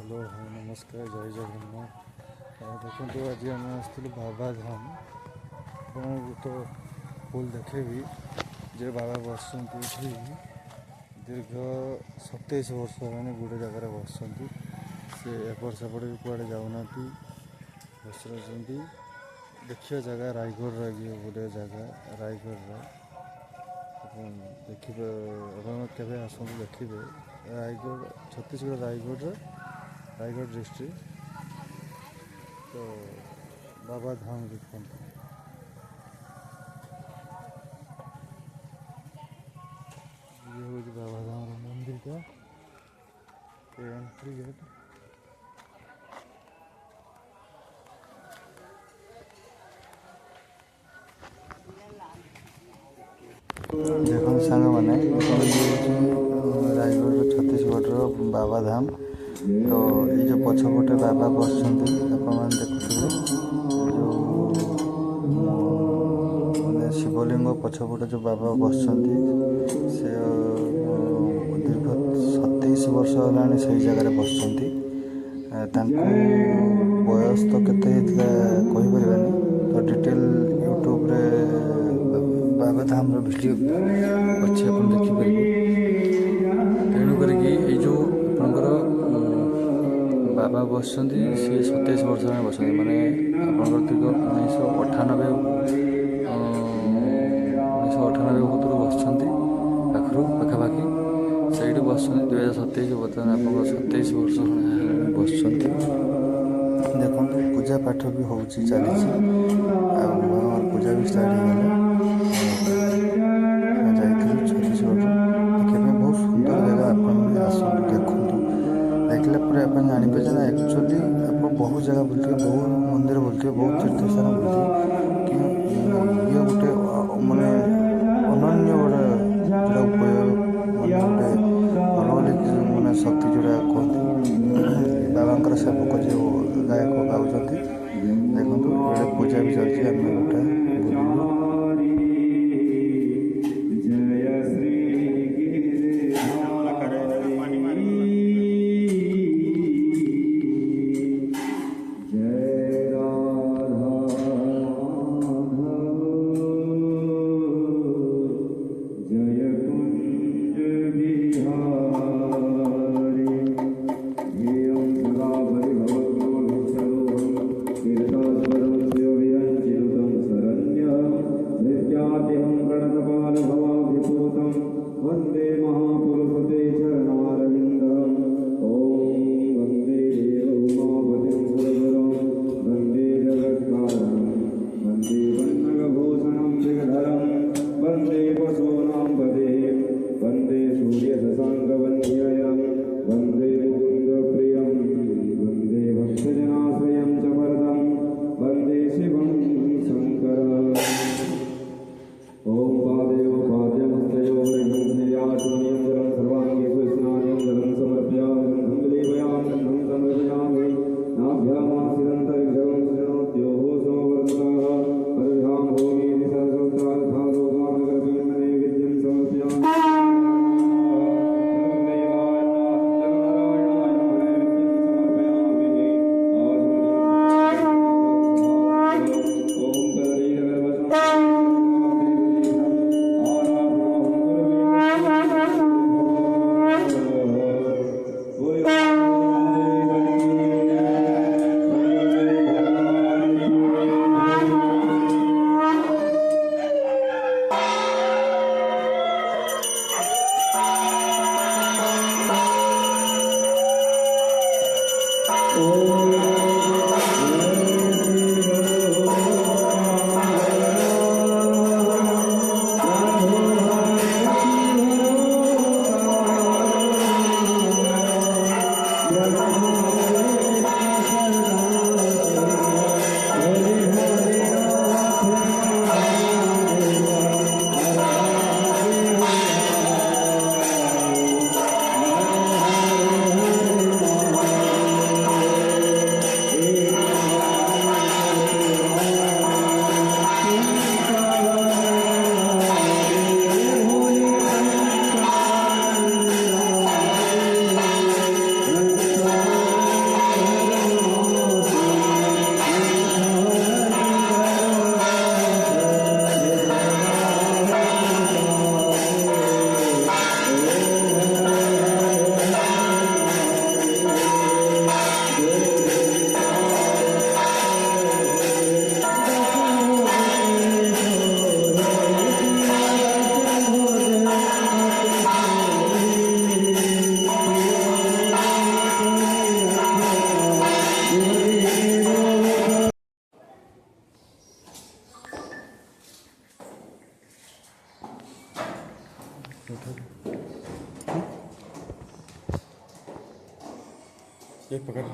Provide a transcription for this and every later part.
Hello हाँ नमस्कार जय जगन्नाथ। देखो आज आम आसलु बाबा धाम आपको तो फुल देखेबी जे बाबा बस दीर्घ 27 वर्ष होगा गोटे जगार बस से एपट सेपट भी कड़े जाऊना बस देखिए जगह रायगढ़ गोटे जगह रायगढ़ देखिए केवे आसतु देखिए रायगढ़ छत्तीसगढ़ रायगढ़ डिस्ट्रिक्ट तो बाबा धाम देखते ये हूँ बाबा धाम मंदिर का एंट्री गेट। देखो सांग मैंने रायगढ़ छत्तीसगढ़ बाबा धाम तो ये जो पछपटे बाबा बस देखुए जो शिवलिंग पछपटे जो बाबा बस से दीर्घ 27 वर्ष होगा से जगह बस बयस तो केते कहीपर तो डिटेल यूट्यूब रे बाबा धाम भिडियो अच्छे आप देखिपर तेणुक जो आपंकर बाबा बस सी 27 वर्ष बस मैंने आपंकर दीर्घ 1998 भूतर बस पाखापाखि से बस 2027 बर्तमान आप 27 वर्ष बस देखो पूजा पाठ भी हो चली पूजा भी स्टार्ट हो छत्तीसगढ़ देखा बहुत सुंदर जगह आप देखूँ देखला आप जानते ना एक्चुअली आप बहुत जगह बुलते बहुत मंदिर बुलते बहुत तीर्थ स्थान बुलते कि ये गोटे मानने अनन्य गोटे जो गोटे अलौकिक मैंने शक्ति जोड़ा कहते बाबा सेवक जो गायक गाँव देखो गोटे पूजा भी चलती आम गोटे ये पकड़।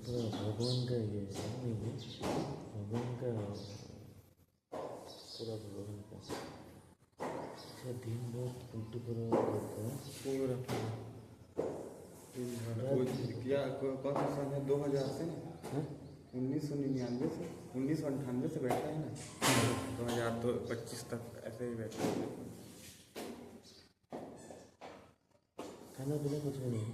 भगवान का ये भगवान का पूरा भगवान का अच्छा दिन बहुत 24 पूरा क्या कौन सा साल है? 2000 से ना, 1999 से 1998 से बैठा है ना, 2025 तक ऐसे ही बैठा है। खाना पीना कुछ भी नहीं।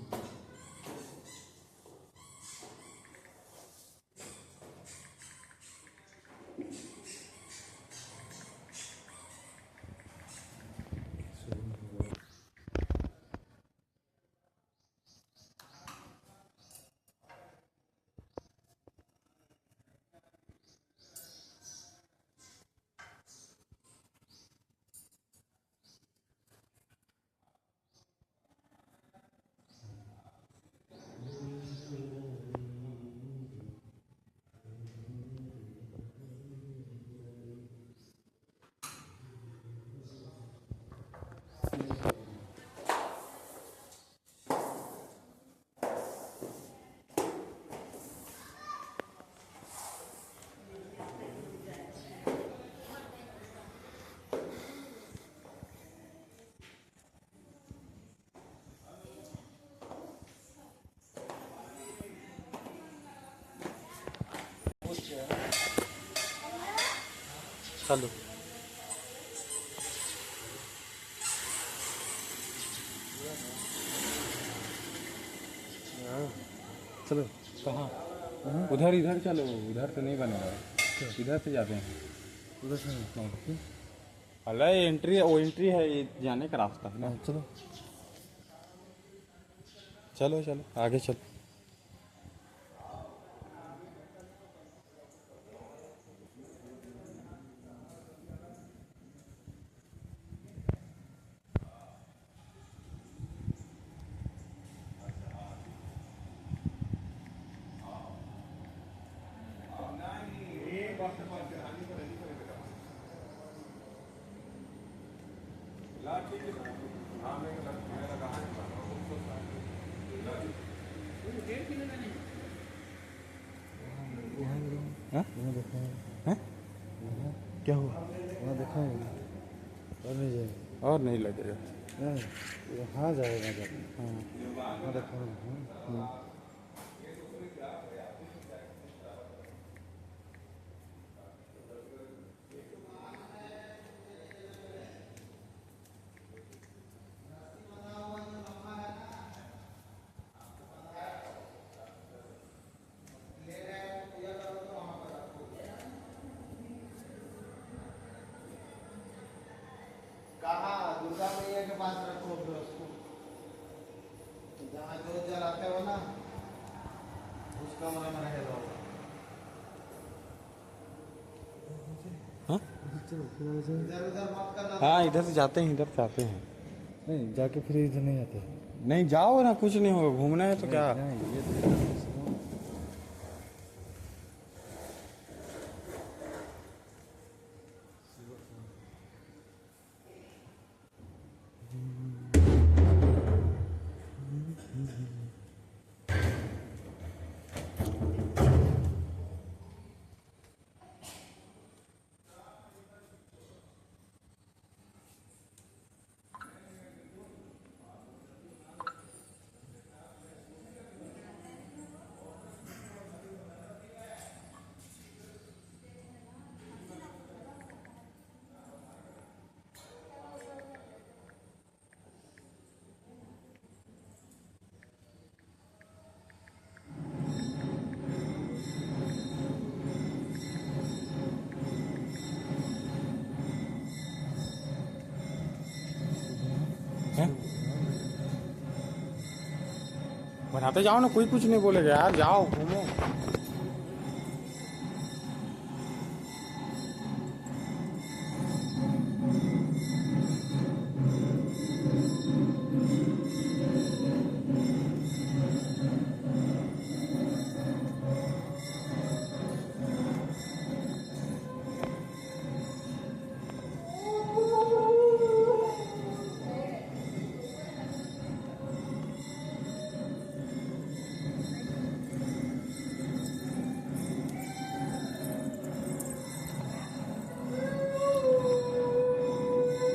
चलो चलो कहाँ? उधर इधर चलो, उधर तो नहीं बनेगा, इधर से जाते हैं। उधर से नहीं। अल्लाह एंट्री, वो एंट्री है, ये जाने का रास्ता है ना। चलो चलो चलो आगे चलो। वहाँ देखा है। हैं? क्या हुआ? वहाँ देखा है और नहीं जाएगा। और नहीं लगेगा। नहीं वहाँ जाएगा जब। हाँ वहाँ देखा है। कहाँ दुर्गा मैया के पास रखो फिर उसको, जहाँ जोत जलाते हो ना उस कमरे में रहेगा वो। हाँ चलो फिर आगे चलो। इधर उधर मत करना। हाँ, इधर से जाते हैं, इधर से आते हैं। नहीं जाके फिर इधर नहीं आते। नहीं जाओ ना, कुछ नहीं होगा, घूमना है तो क्या। नहीं ये बनाते जाओ ना, कोई कुछ नहीं बोलेगा यार, जाओ घूमो।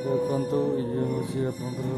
ଦେଖନ୍ତୁ ଇଏ ହେଉଛି ଆପଣଙ୍କର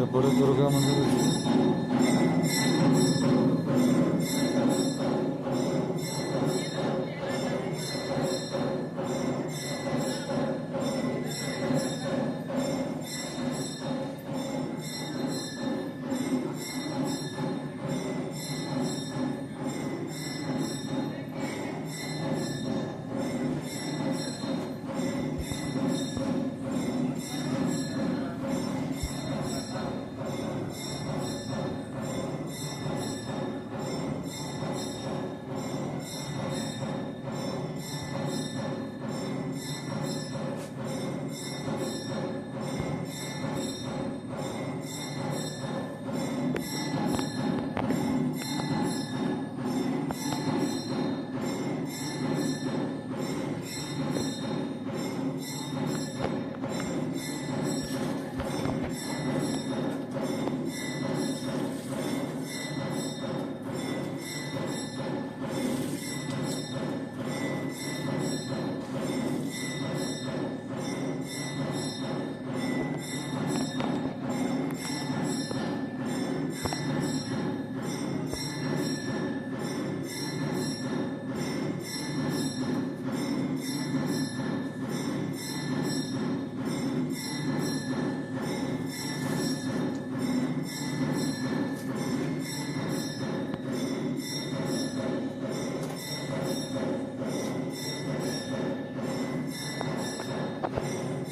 ଏପଟେ ଦୁର୍ଗା ମନ୍ଦିର ଅଛି।